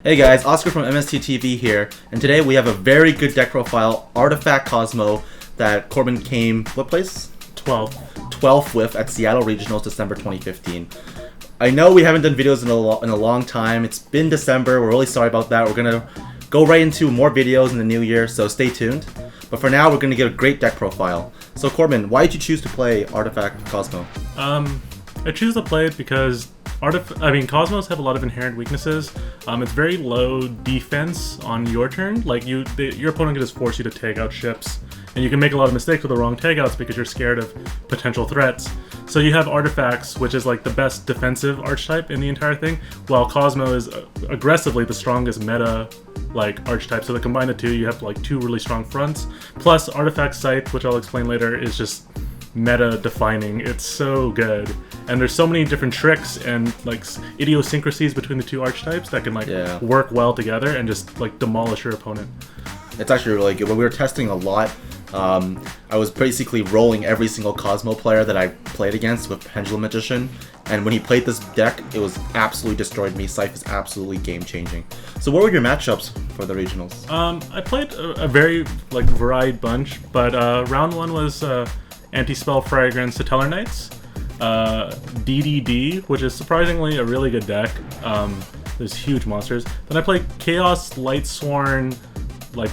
Hey guys, Oscar from MST.TV here, and today we have a very good deck profile, Artifact Kozmo, that Corbin came, what place? 12th with at Seattle Regionals, December 2015. I know we haven't done videos in a long time. It's been December. We're really sorry about that. We're going to go right into more videos in the new year, so stay tuned. But for now, we're going to get a great deck profile. So Corbin, why did you choose to play Artifact Kozmo? I choose to play it because Cosmos have a lot of inherent weaknesses. It's very low defense on your turn. Like your opponent can just force you to take out ships, and you can make a lot of mistakes with the wrong takeouts because you're scared of potential threats. So you have artifacts, which is like the best defensive archetype in the entire thing, while Kozmo is aggressively the strongest meta archetype. So to combine the two, you have like two really strong fronts. Plus Artifact Scythe, which I'll explain later, is just meta defining. It's so good, and there's so many different tricks and idiosyncrasies between the two archetypes that can work well together and just demolish your opponent. It's actually really good. When we were testing a lot, I was basically rolling every single Kozmo player that I played against with Pendulum Magician, and when he played this deck, it was absolutely destroyed me. Scythe is absolutely game changing. So what were your matchups for the regionals? I played a very varied bunch, but round one was Anti-Spell Fragrance Satellar Knights, DDD, which is surprisingly a really good deck. There's huge monsters. Then I played Chaos Lightsworn,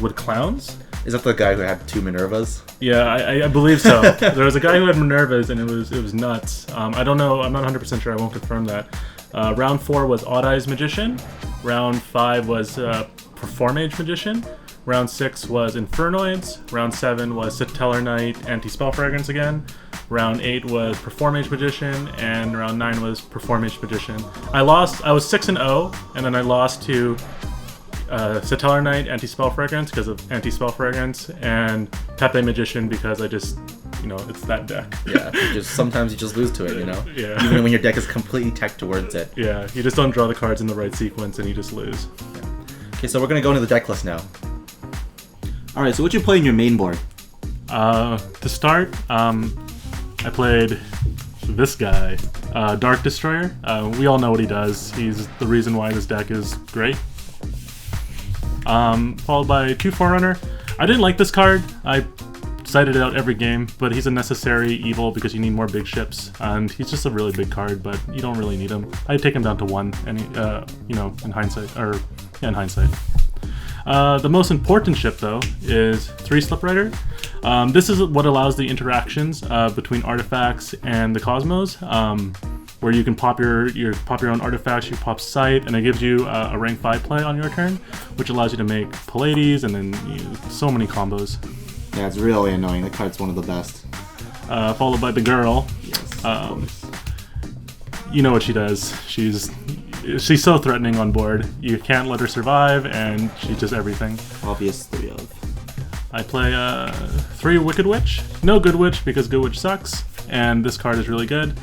with clowns. Is that the guy who had two Minervas? Yeah, I believe so. There was a guy who had Minervas, and it was nuts. I don't know. I'm not 100% sure. I won't confirm that. Round 4 was Odd Eyes Magician. Round 5 was Performage Magician. Round 6 was Infernoids. Round 7 was Satellar Knight, Anti-Spell Fragrance again. Round 8 was Performage Magician, and round 9 was Performage Magician. I was 6-0, and then I lost to Satellar Knight, Anti-Spell Fragrance because of Anti-Spell Fragrance, and Pepe Magician because I just, it's that deck. Yeah, sometimes you just lose to it, Yeah. Even when your deck is completely teched towards it. Yeah, you just don't draw the cards in the right sequence and you just lose. Yeah. Okay, so we're going to go into the deck list now. Alright, so what you play in your main board? To start, I played this guy, Dark Destroyer. We all know what he does. He's the reason why this deck is great. Followed by 2 Forerunner. I didn't like this card. I cited it out every game, but he's a necessary evil because you need more big ships, and he's just a really big card, but you don't really need him. I'd take him down to 1, and in hindsight. The most important ship, though, is 3 Sliprider. This is what allows the interactions between artifacts and the Cosmos, where you can pop your own artifacts, you pop Scythe, and it gives you a rank 5 play on your turn, which allows you to make Pallades and then so many combos. Yeah, it's really annoying. That card's one of the best. Followed by the girl. Yes, you know what she does. She's so threatening on board. You can't let her survive, and she's just everything. Obvious 3 of. I play 3 Wicked Witch. No Good Witch because Good Witch sucks, and this card is really good.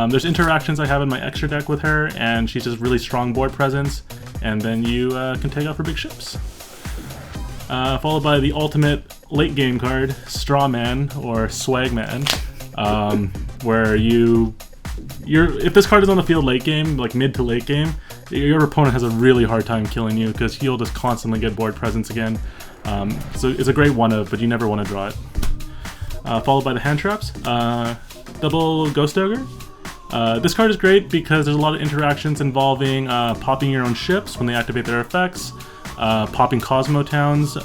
There's interactions I have in my extra deck with her, and she's just really strong board presence, and then you can take out for big ships. Followed by the ultimate late game card, Straw Man or Swag Man, where if this card is on the field late game, mid to late game, your opponent has a really hard time killing you because he'll just constantly get board presence again. So it's a great one-of, but you never want to draw it. Followed by the hand traps, double Ghost Ogre. This card is great because there's a lot of interactions involving popping your own ships when they activate their effects, popping Cosmo Towns.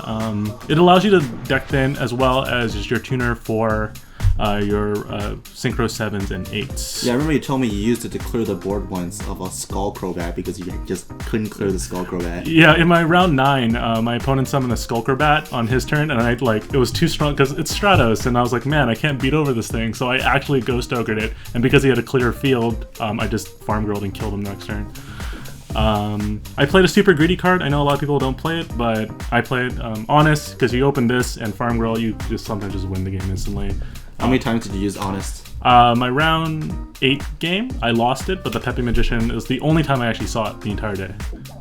It allows you to deck thin as well as just your tuner for your Synchro 7s and 8s. Yeah, I remember you told me you used it to clear the board once of a Skull Crobat because you just couldn't clear the Skull Crobat. Yeah, in my round 9, my opponent summoned a Skull Crobat on his turn, and it was too strong because it's Stratos, and I was like, man, I can't beat over this thing, so I actually Ghost Ogred it, and because he had a clear field, I just Farm Girled and killed him next turn. I played a super greedy card. I know a lot of people don't play it, but I played Honest because you open this and Farm Girl, you just sometimes just win the game instantly. How many times did you use Honest? My round 8 game, I lost it, but the Pepe Magician was the only time I actually saw it the entire day.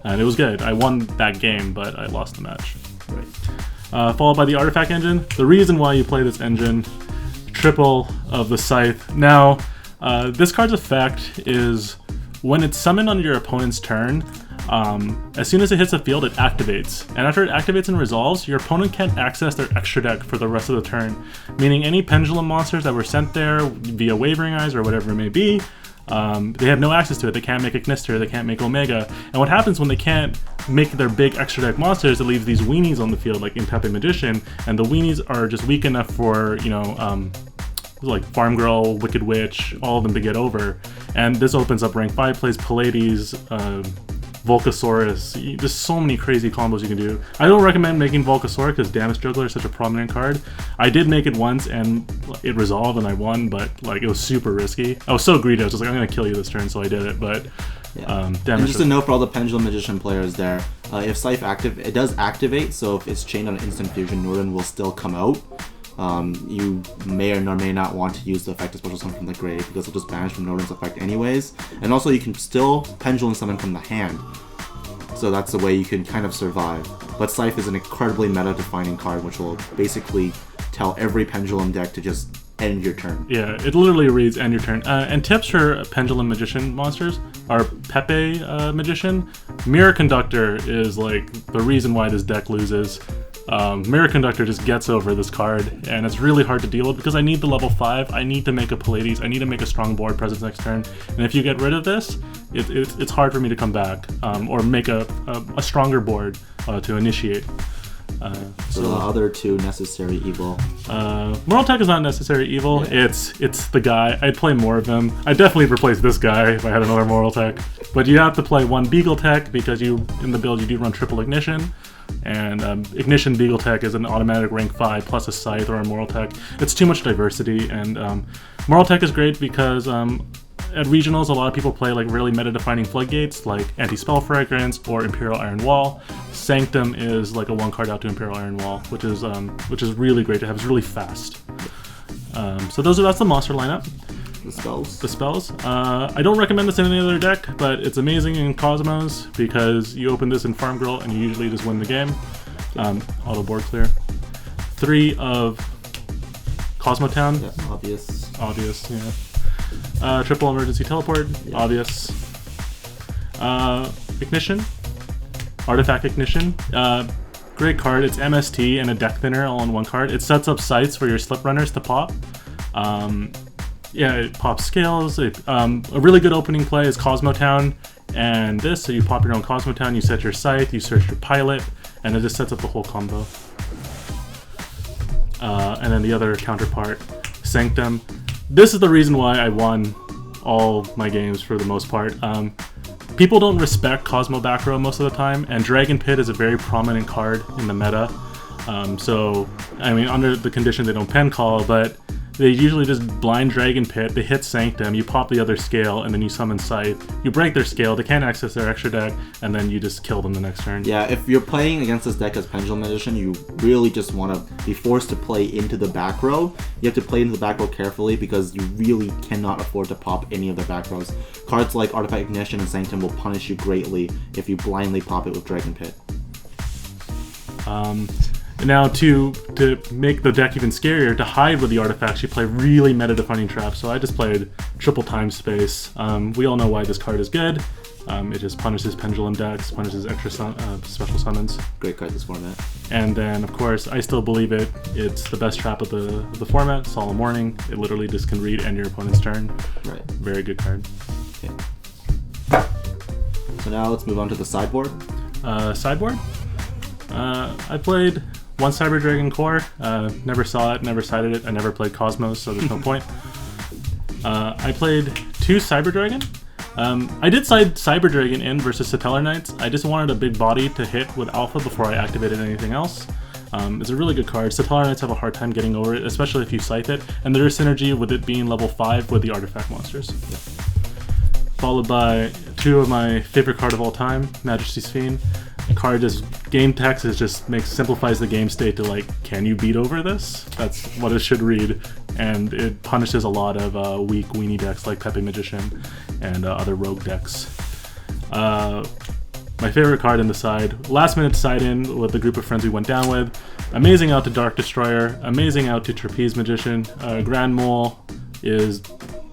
And it was good. I won that game, but I lost the match. Right. Followed by the Artifact engine. The reason why you play this engine, triple of the Scythe. Now, this card's effect is when it's summoned on your opponent's turn, As soon as it hits the field, it activates. And after it activates and resolves, your opponent can't access their extra deck for the rest of the turn. Meaning any pendulum monsters that were sent there via Wavering Eyes or whatever it may be, they have no access to it. They can't make Ignister, they can't make Omega. And what happens when they can't make their big extra deck monsters, it leaves these weenies on the field, like in Pepe Magician, and the weenies are just weak enough for, you know, like Farm Girl, Wicked Witch, all of them to get over. And this opens up rank 5 plays, Pallades, Volcasaurus. There's so many crazy combos you can do. I don't recommend making Volcasaurus because Damage Juggler is such a prominent card. I did make it once and it resolved and I won, but like it was super risky. I was so greedy, I was just like, I'm gonna kill you this turn, so I did it. But and just a note for all the Pendulum Magician players there, if Scythe it does activate, so if it's chained on an instant fusion, Northern will still come out. You may or may not want to use the effect of Special Summon from the grave because it'll just banish from Northern's effect anyways. And also you can still Pendulum Summon from the hand. So that's the way you can kind of survive. But Scythe is an incredibly meta-defining card which will basically tell every Pendulum deck to just end your turn. Yeah, it literally reads end your turn. And tips for Pendulum Magician monsters are Pepe Magician. Mirror Conductor is like the reason why this deck loses. Mirror Conductor just gets over this card, and it's really hard to deal with because I need the level 5, I need to make a Pallades, I need to make a strong board presence next turn, and if you get rid of this, it's hard for me to come back, or make a stronger board to initiate. So the other two necessary evil. Moral Tech is not necessary evil, yeah. It's the guy. I'd play more of them. I'd definitely replace this guy if I had another Moral Tech, but you have to play one Beagle Tech because in the build you do run triple Ignition. And Ignition Beagle Tech is an automatic rank 5 plus a Scythe or a Moral Tech. It's too much diversity, and Moral Tech is great because at regionals a lot of people play like really meta-defining floodgates like Anti-Spell Fragrance or Imperial Iron Wall. Sanctum is like a 1 card out to Imperial Iron Wall, which is really great to have. It's really fast. So that's the monster lineup. The spells. I don't recommend this in any other deck, but it's amazing in Kozmos because you open this in Farm Girl and you usually just win the game. Auto board clear. 3 of Kozmo Town. Yeah, obvious, yeah. Triple emergency teleport, yeah. Obvious. Ignition. Artifact Ignition. Great card. It's MST and a deck thinner all in 1 card. It sets up sites for your slip runners to pop. Yeah, it pops scales. A really good opening play is Kozmo Town and this, so you pop your own Kozmo Town, you set your scythe, you search your pilot, and it just sets up the whole combo. And then the other counterpart, Sanctum. This is the reason why I won all my games for the most part. People don't respect Kozmo back row most of the time, and Dragon Pit is a very prominent card in the meta. So, I mean, under the condition they don't pen call, but they usually just blind Dragon Pit, they hit Sanctum, you pop the other scale, and then you summon Scythe. You break their scale, they can't access their extra deck, and then you just kill them the next turn. Yeah, if you're playing against this deck as Pendulum Magician, you really just want to be forced to play into the back row. You have to play into the back row carefully because you really cannot afford to pop any of the back rows. Cards like Artifact Ignition and Sanctum will punish you greatly if you blindly pop it with Dragon Pit. Now to make the deck even scarier, to hide with the artifacts, you play really meta-defining traps. So I just played triple time space. We all know why this card is good. It just punishes pendulum decks, punishes extra special summons. Great card this format. And then of course, I still believe it. It's the best trap of the format. Solemn Warning. It literally just can read end your opponent's turn. Right. Very good card. Okay. So now let's move on to the sideboard. Sideboard. I played 1 Cyber Dragon Core, never saw it, never cited it, I never played Kozmos, so there's no point. I played 2 Cyber Dragon. I did side Cyber Dragon in versus Satellar Knights. I just wanted a big body to hit with Alpha before I activated anything else. It's a really good card. Satellar Knights have a hard time getting over it, especially if you scythe it, and there is synergy with it being level 5 with the artifact monsters. Yeah. Followed by 2 of my favorite card of all time, Majesty's Fiend. The card just game text just simplifies the game state to like, can you beat over this? That's what it should read, and it punishes a lot of weak weenie decks like Pepe Magician and other rogue decks. My favorite card in the side, last minute side in with the group of friends we went down with. Amazing out to Dark Destroyer, amazing out to Trapeze Magician. Grand Mole is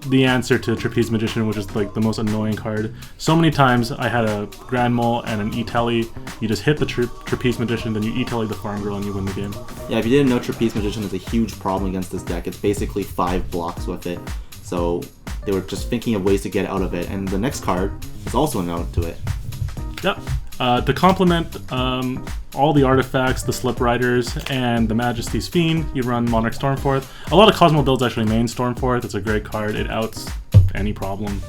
the answer to Trapeze Magician, which is like the most annoying card. So many times I had a Grand Mole and an E-Telly. You just hit the Trapeze Magician, then you E-Telly the Farm Girl, and you win the game. Yeah, if you didn't know, Trapeze Magician is a huge problem against this deck. It's basically 5 blocks with it. So they were just thinking of ways to get out of it. And the next card is also a note to it. Yep. To complement all the artifacts, the Slip Riders, and the Majesty's Fiend, you run Monarch Stormforth. A lot of Kozmo builds actually main Stormforth. It's a great card. It outs any problem.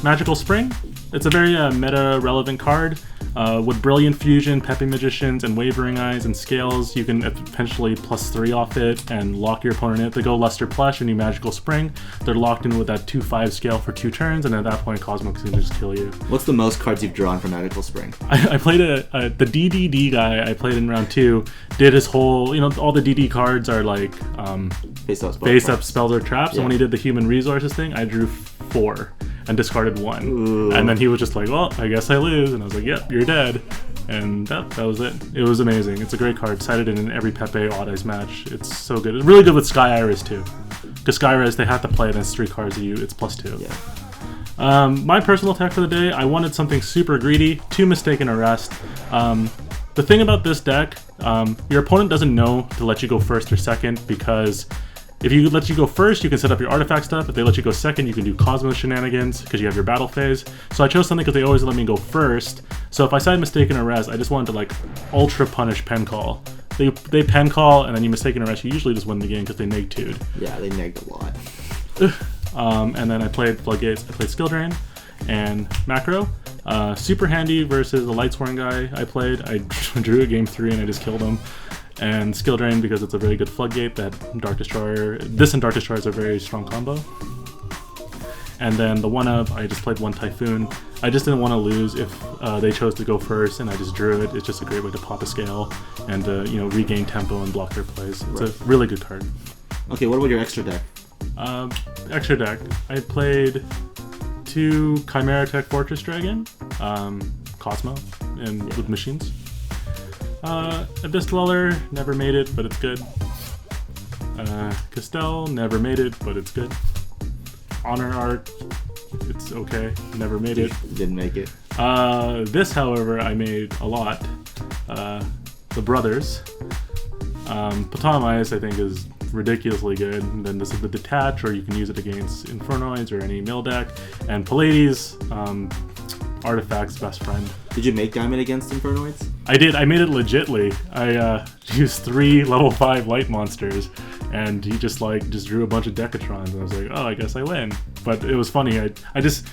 Magical Spring. It's a very meta-relevant card. With Brilliant Fusion, Peppy Magicians, and Wavering Eyes and Scales, you can potentially +3 off it and lock your opponent in. If they go Luster Plush and you Magical Spring, they're locked in with that 2/5 scale for 2 turns, and at that point, Kozmo can just kill you. What's the most cards you've drawn for Magical Spring? I played the DDD guy I played in round 2, did his whole, all the DD cards are like face-up spells or traps, and when he did the Human Resources thing, I drew 4. And discarded 1. Ooh. And then he was just like, well, I guess I lose. And I was like, yep, you're dead. And that was it. It was amazing. It's a great card. Cited in every Pepe Odd Eyes match. It's so good. It's really good with Sky Iris too. Because Sky Iris, they have to play it as 3 cards of you. It's +2. Yeah. My personal tech for the day, I wanted something super greedy. 2 Mistaken Arrest. The thing about this deck, your opponent doesn't know to let you go first or second, because if you let you go first, you can set up your artifact stuff. If they let you go second, you can do Kozmo shenanigans because you have your battle phase. So I chose something because they always let me go first. So if I side Mistaken Arrest, I just wanted to like ultra punish pen call. They pen call, and then you Mistaken Arrest, you usually just win the game because they neg-2'd. Yeah, they negged a lot. And then I played Floodgates, I played Skill Drain, and Macro. Super handy versus the Lightsworn guy I played. I drew a game 3 and I just killed him. And Skill Drain because it's a very good Floodgate that Dark Destroyer. This and Dark Destroyer is a very strong combo. And then the 1-of, I just played 1 Typhoon. I just didn't want to lose if they chose to go first, and I just drew it. It's just a great way to pop a scale and regain tempo and block their plays. It's a really good card. Okay, what about your extra deck? Extra deck. I played 2 Chimera Tech Fortress Dragon, Kozmo, and with machines. Abyss Dweller, never made it, but it's good. Castell, never made it, but it's good. Honor Art, it's okay, never made it. Didn't make it. This, however, I made a lot. The Brothers. Ptolemy's, I think, is ridiculously good. And then this is the Detach, or you can use it against Infernoids or any mill deck. And Pallades, Artifact's best friend. Did you make Diamond against Infernoids? I did. I made it legitly. I used 3 level 5 light monsters, and he just drew a bunch of Decatrons, and I was like, oh, I guess I win. But it was funny. I just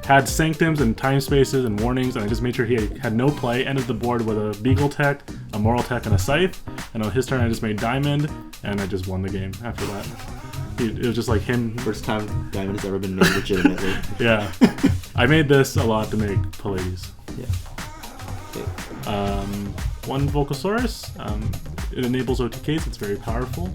had Sanctums and Time Spaces and Warnings, and I just made sure he had no play. Ended the board with a Beagle Tech, a Moral Tech, and a Scythe. And on his turn, I just made Diamond, and I just won the game after that. It was just like him. First time Diamond has ever been made legitimately. Yeah. I made this a lot to make Pallades. Yeah. Okay. 1 Volcasaurus. It enables OTKs. It's very powerful.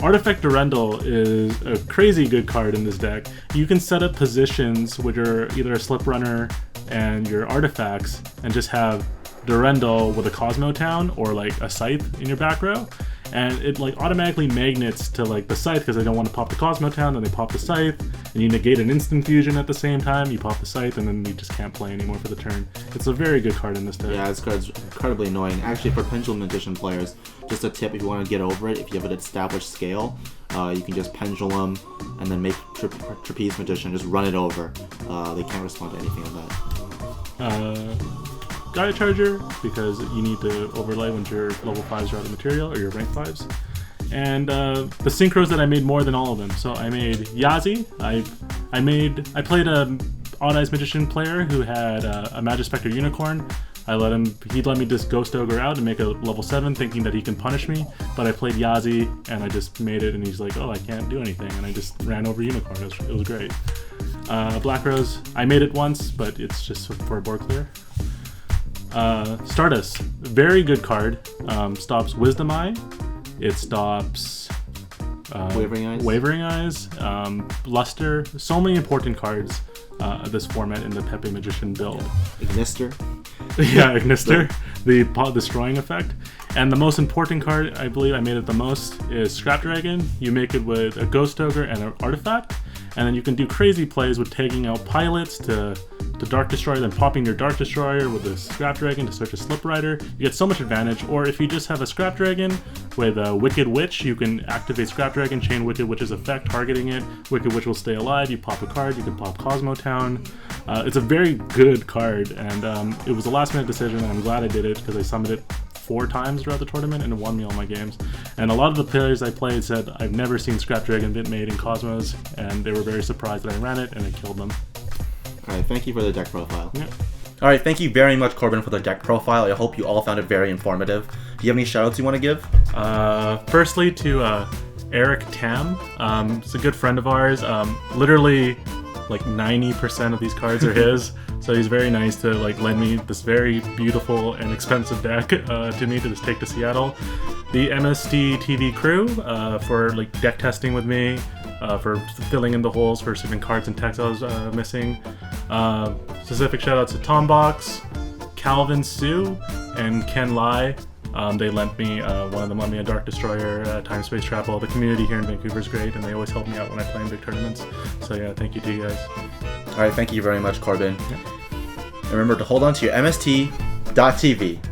Artifact Durendal is a crazy good card in this deck. You can set up positions which are either a Slip Runner and your artifacts, and just have Durendal with a Kozmo Town or like a Scythe in your back row. And it like automatically magnets to like the Scythe because they don't want to pop the Kozmo Town, then they pop the Scythe, and you negate an instant fusion at the same time, you pop the Scythe, and then you just can't play anymore for the turn. It's a very good card in this deck. Yeah, this card's incredibly annoying. Actually, for Pendulum Magician players, just a tip if you want to get over it, if you have an established scale, you can just Pendulum and then make Trapeze Magician, just run it over. They can't respond to anything of that. Gaia Charger, because you need to overlay when your level 5s are out of material, or your rank 5s. And the synchros that I made more than all of them. So I made Yazi. I played a Odd Eyes Magician player who had a Magispector Unicorn. He'd let me just Ghost Ogre out and make a level 7, thinking that he can punish me. But I played Yazi, and I just made it, and he's like, oh, I can't do anything. And I just ran over Unicorn. It was great. Black Rose, I made it once, but it's just for a board clear. Stardust, very good card. Stops Wisdom Eye. It stops Wavering Eyes, Luster. So many important cards this format in the Pepe Magician build. Ignister. Yeah, Ignister, the destroying effect. And the most important card, I believe I made it the most, is Scrap Dragon. You make it with a Ghost Ogre and an Artifact, and then you can do crazy plays with taking out pilots to Dark Destroyer, then popping your Dark Destroyer with a Scrap Dragon to search a Slip Rider. You get so much advantage. Or if you just have a Scrap Dragon with a Wicked Witch, you can activate Scrap Dragon, chain Wicked Witch's effect, targeting it. Wicked Witch will stay alive. You pop a card, you can pop Kozmo Town. It's a very good card, and it was a last minute decision, and I'm glad I did it because I summoned it 4 times throughout the tournament and it won me all my games. And a lot of the players I played said I've never seen Scrap Dragon bit made in Cosmos, and they were very surprised that I ran it and it killed them. Alright, thank you for the deck profile. Yeah. Alright, thank you very much, Corbin, for the deck profile. I hope you all found it very informative. Do you have any shoutouts you want to give? Firstly to Eric Tam. He's a good friend of ours. Literally like 90% of these cards are his. So he's very nice to like lend me this very beautiful and expensive deck to me to just take to Seattle. The MST.TV crew for like deck testing with me, for filling in the holes for certain cards and text I was missing. Specific shoutouts to Tom Box, Calvin Sue, and Ken Lai. They lent me, one of them lent me a Dark Destroyer, Time Space Travel. The community here in Vancouver is great, and they always help me out when I play in big tournaments. So yeah, thank you to you guys. Alright, thank you very much, Corbin. And remember to hold on to your MST.TV.